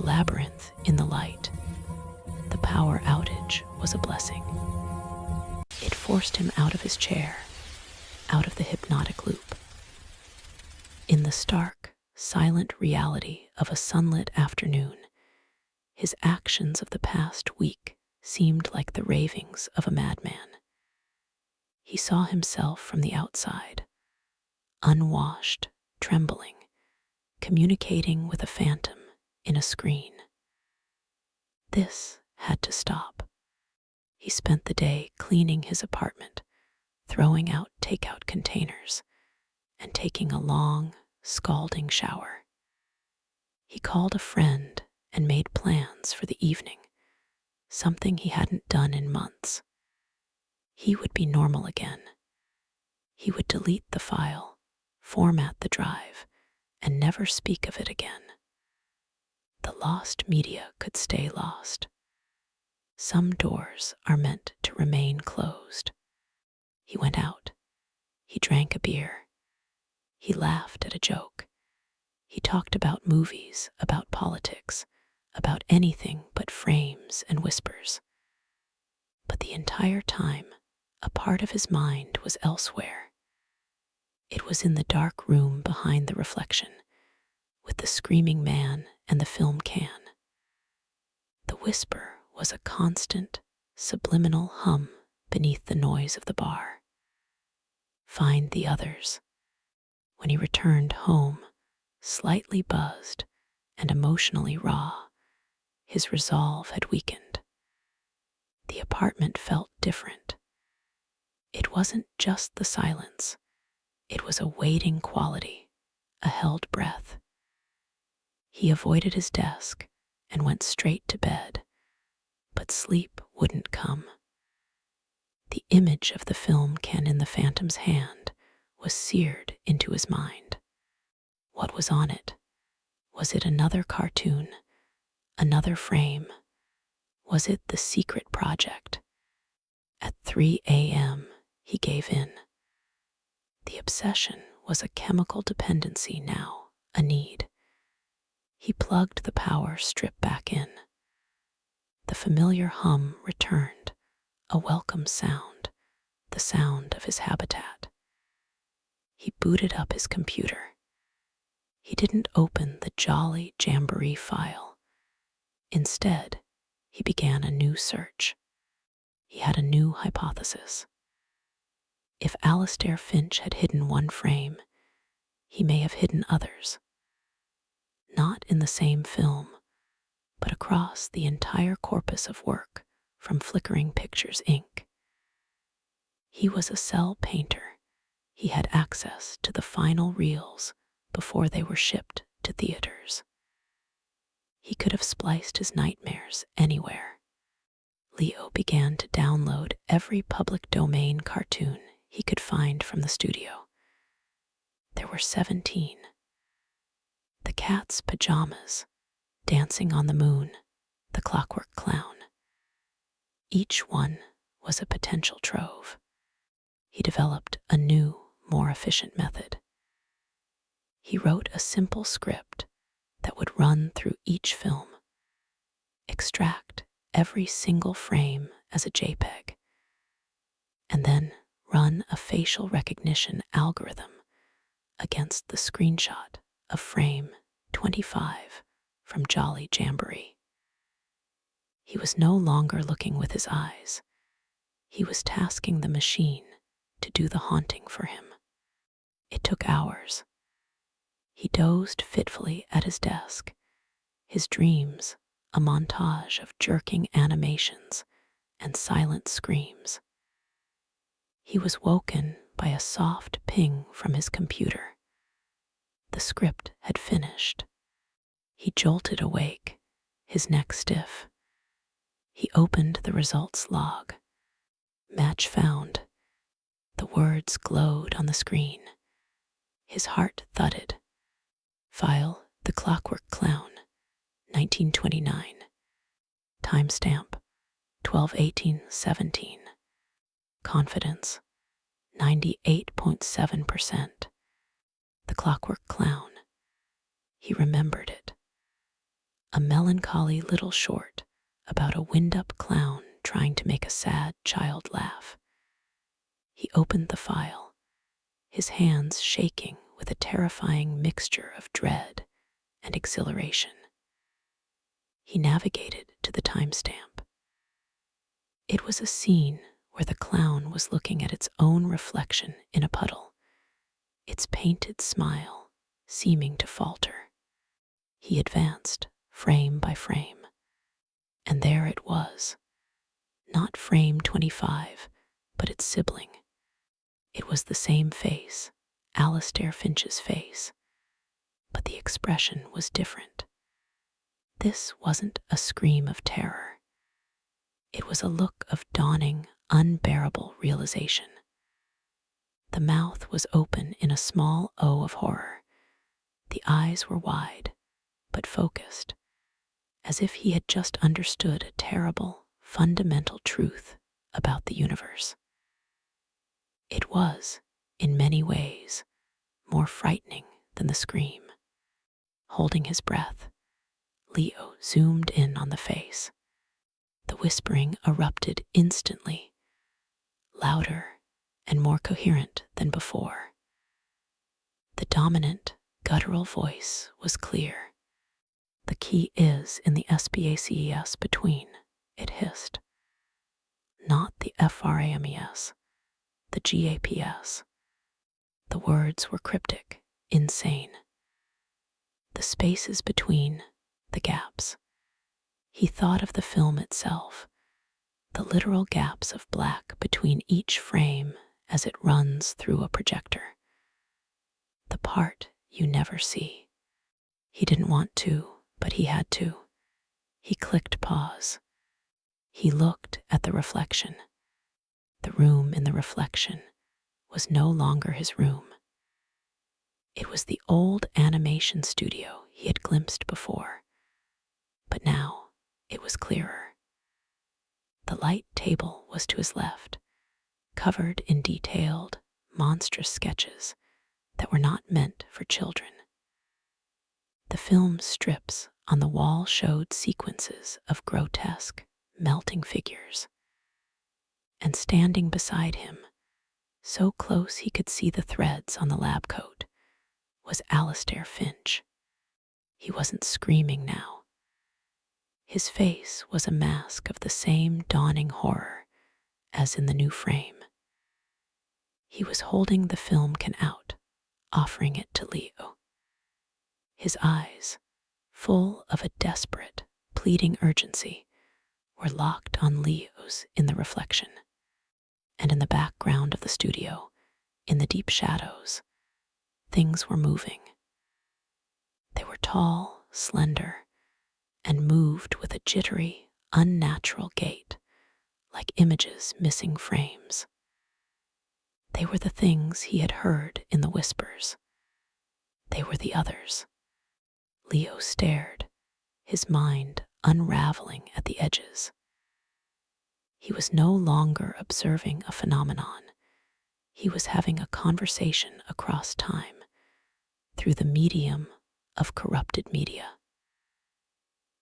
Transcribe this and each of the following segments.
labyrinth in the light. The power outage was a blessing. It forced him out of his chair, out of the hypnotic loop. In the stark, silent reality of a sunlit afternoon, his actions of the past week seemed like the ravings of a madman. He saw himself from the outside, unwashed, trembling, communicating with a phantom in a screen. This had to stop. He spent the day cleaning his apartment, throwing out takeout containers, and taking a long, scalding shower. He called a friend and made plans for the evening, something he hadn't done in months. He would be normal again. He would delete the file, format the drive, and never speak of it again. The lost media could stay lost. Some doors are meant to remain closed. He went out. He drank a beer. He laughed at a joke. He talked about movies, about politics, about anything but frames and whispers. But the entire time, a part of his mind was elsewhere. It was in the dark room behind the reflection, with the screaming man and the film can. The whisper was a constant, subliminal hum beneath the noise of the bar. Find the others. When he returned home, slightly buzzed and emotionally raw, his resolve had weakened. The apartment felt different. It wasn't just the silence. It was a waiting quality, a held breath. He avoided his desk and went straight to bed, but sleep wouldn't come. The image of the film can in the phantom's hand was seared into his mind. What was on it? Was it another cartoon? Another frame? Was it the secret project? At 3 a.m., he gave in. The obsession was a chemical dependency now, a need. He plugged the power strip back in. The familiar hum returned, a welcome sound, the sound of his habitat. He booted up his computer. He didn't open the Jolly Jamboree file. Instead, he began a new search. He had a new hypothesis. If Alistair Finch had hidden one frame, he may have hidden others. Not in the same film, but across the entire corpus of work from Flickering Pictures Inc. He was a cell painter. He had access to the final reels before they were shipped to theaters. He could have spliced his nightmares anywhere. Leo began to download every public domain cartoon he could find from the studio. There were 17. The cat's pajamas, Dancing on the Moon, The Clockwork Clown. Each one was a potential trove. He developed a new, more efficient method. He wrote a simple script that would run through each film, extract every single frame as a JPEG, and then run a facial recognition algorithm against the screenshot of frame 25 from Jolly Jamboree. He was no longer looking with his eyes. He was tasking the machine to do the haunting for him. It took hours. He dozed fitfully at his desk, his dreams a montage of jerking animations and silent screams. He was woken by a soft ping from his computer. The script had finished. He jolted awake, his neck stiff. He opened the results log. Match found. The words glowed on the screen. His heart thudded. File, The Clockwork Clown, 1929. Timestamp, 12/18/17. Confidence, 98.7%. The Clockwork Clown. He remembered it. a melancholy little short about a wind-up clown trying to make a sad child laugh. He opened the file, his hands shaking with a terrifying mixture of dread and exhilaration. He navigated to the timestamp. It was a scene where the clown was looking at its own reflection in a puddle, its painted smile seeming to falter. He advanced frame by frame, and there it was, not frame 25, but its sibling. It was the same face, Alistair Finch's face, but the expression was different. This wasn't a scream of terror. It was a look of dawning, unbearable realization. The mouth was open in a small O of horror. The eyes were wide, but focused, as if he had just understood a terrible, fundamental truth about the universe. It was, in many ways, more frightening than the scream. Holding his breath, Leo zoomed in on the face. The whispering erupted instantly, louder and more coherent than before. The dominant, guttural voice was clear. "The key is in the SPACES between," it hissed. "Not the FRAMES, the GAPS." The words were cryptic, insane. The spaces between, the gaps. He thought of the film itself, the literal gaps of black between each frame as it runs through a projector. The part you never see. He didn't want to, but he had to. He clicked pause. He looked at the reflection. The room in the reflection was no longer his room. It was the old animation studio he had glimpsed before, but now it was clearer. The light table was to his left, covered in detailed, monstrous sketches that were not meant for children. The film strips on the wall showed sequences of grotesque, melting figures. And standing beside him, so close he could see the threads on the lab coat, was Alistair Finch. He wasn't screaming now. His face was a mask of the same dawning horror as in the new frame. He was holding the film can out, offering it to Leo. His eyes, full of a desperate, pleading urgency, were locked on Leo's in the reflection. And in the background of the studio, in the deep shadows, things were moving. They were tall, slender, and moved with a jittery, unnatural gait, like images missing frames. They were the things he had heard in the whispers. They were the others. Leo stared, his mind unraveling at the edges. He was no longer observing a phenomenon. He was having a conversation across time, through the medium of corrupted media.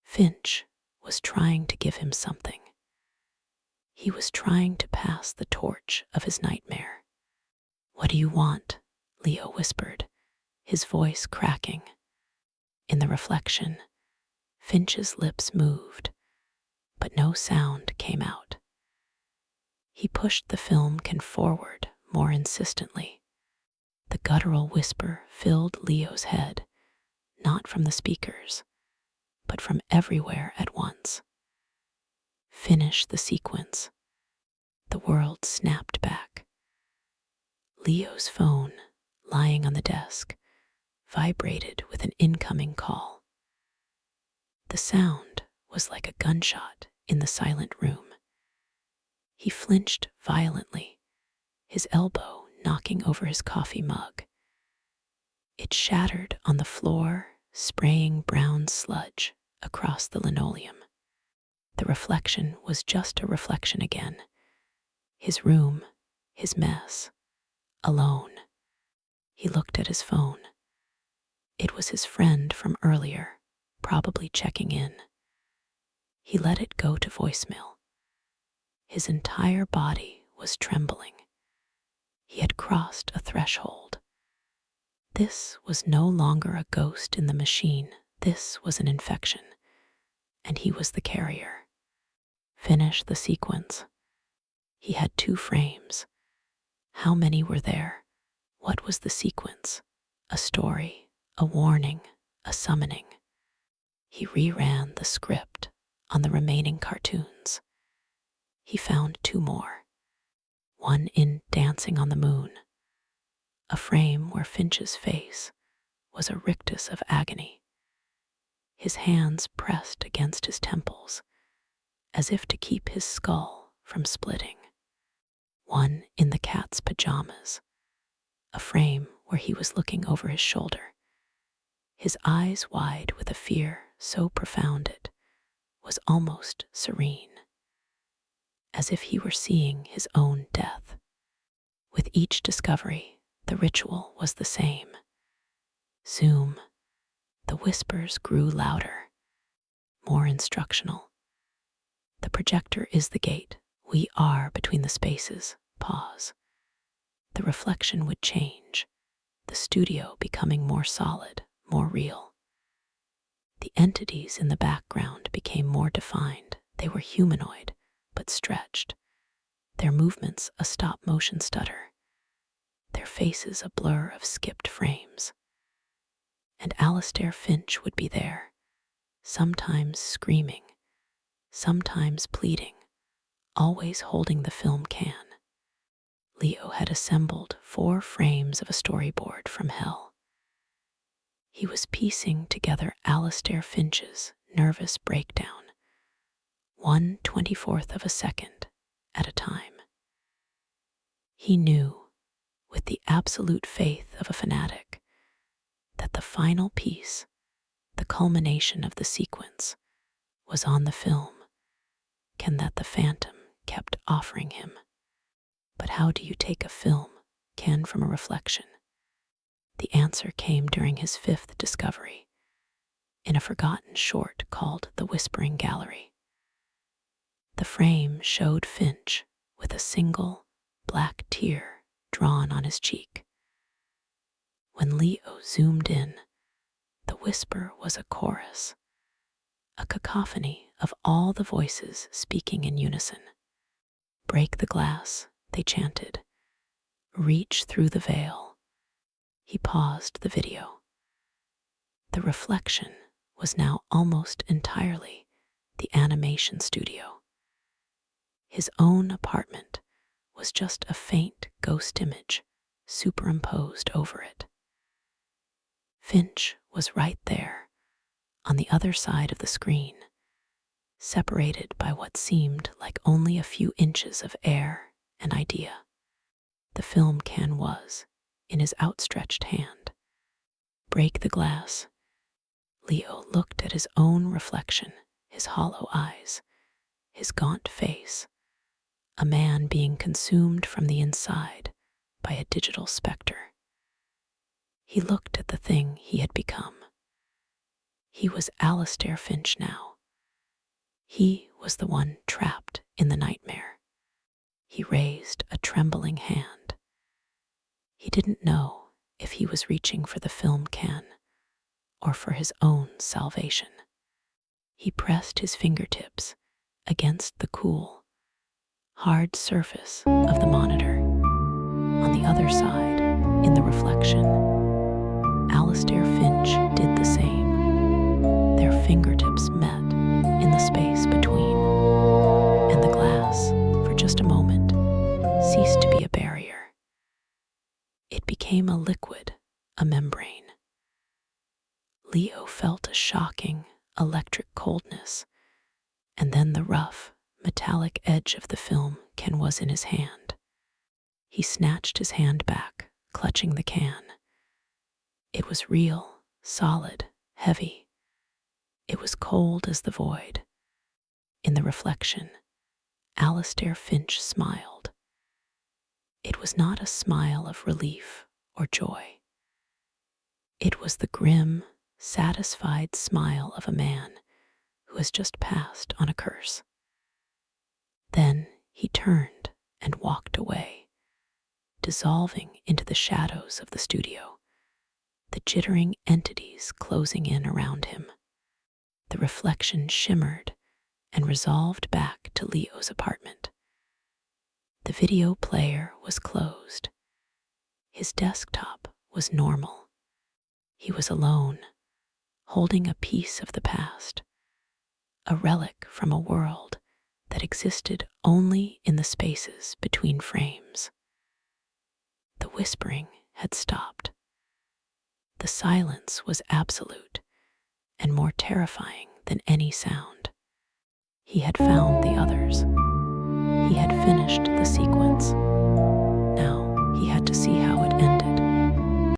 Finch was trying to give him something. He was trying to pass the torch of his nightmare. "What do you want?" Leo whispered, his voice cracking. In the reflection, Finch's lips moved, but no sound came out. He pushed the film can forward more insistently. The guttural whisper filled Leo's head, not from the speakers, but from everywhere at once. "Finish the sequence." The world snapped back. Leo's phone, lying on the desk, vibrated with an incoming call. The sound was like a gunshot in the silent room. He flinched violently, his elbow knocking over his coffee mug. It shattered on the floor, spraying brown sludge across the linoleum. The reflection was just a reflection again. His room, his mess, alone. He looked at his phone. It was his friend from earlier, probably checking in. He let it go to voicemail. His entire body was trembling. He had crossed a threshold. This was no longer a ghost in the machine. This was an infection, and he was the carrier. Finish the sequence. He had 2 frames. How many were there? What was the sequence? A story, a warning, a summoning. He reran the script on the remaining cartoons. He found 2 more. One in Dancing on the Moon, a frame where Finch's face was a rictus of agony, his hands pressed against his temples, as if to keep his skull from splitting. One in The Cat's Pajamas, a frame where he was looking over his shoulder, his eyes wide with a fear so profound it was almost serene, as if he were seeing his own death. With each discovery, the ritual was the same. Zoom. The whispers grew louder, more instructional. The projector is the gate. We are between the spaces. Pause. The reflection would change, the studio becoming more solid, more real. The entities in the background became more defined. They were humanoid, but stretched. Their movements a stop-motion stutter. Their faces a blur of skipped frames. And Alistair Finch would be there, sometimes screaming, sometimes pleading, always holding the film can. Leo had assembled 4 frames of a storyboard from hell. He was piecing together Alistair Finch's nervous breakdown, 1/24th of a second at a time. He knew, with the absolute faith of a fanatic, that the final piece, the culmination of the sequence, was on the film, and that the phantom kept offering him. But how do you take a film, can from a reflection? The answer came during his 5th discovery, in a forgotten short called The Whispering Gallery. The frame showed Finch with a single black tear drawn on his cheek. When Leo zoomed in, the whisper was a chorus, a cacophony of all the voices speaking in unison. Break the glass, they chanted. Reach through the veil. He paused the video. The reflection was now almost entirely the animation studio. His own apartment was just a faint ghost image superimposed over it. Finch was right there, on the other side of the screen, separated by what seemed like only a few inches of air and idea. The film can was in his outstretched hand. Break the glass. Leo looked at his own reflection, his hollow eyes, his gaunt face, a man being consumed from the inside by a digital specter. He looked at the thing he had become. He was Alistair Finch now. He was the one trapped in the nightmare. He raised a trembling hand. He didn't know if he was reaching for the film can or for his own salvation. He pressed his fingertips against the cool, hard surface of the monitor. On the other side, in the reflection, Alistair Finch did the same. Their fingertips met in the space between, and the glass, for just a moment, ceased to be a barrier. It became a liquid, a membrane. Leo felt a shocking, electric coldness, and then the rough, metallic edge of the film can was in his hand. He snatched his hand back, clutching the can. It was real, solid, heavy. It was cold as the void. In the reflection, Alistair Finch smiled. It was not a smile of relief or joy. It was the grim, satisfied smile of a man who has just passed on a curse. Then he turned and walked away, dissolving into the shadows of the studio, the jittering entities closing in around him. The reflection shimmered and resolved back to Leo's apartment. The video player was closed. His desktop was normal. He was alone, holding a piece of the past, a relic from a world that existed only in the spaces between frames. The whispering had stopped. The silence was absolute and more terrifying than any sound. He had found the others. He had finished the sequence. Now he had to see how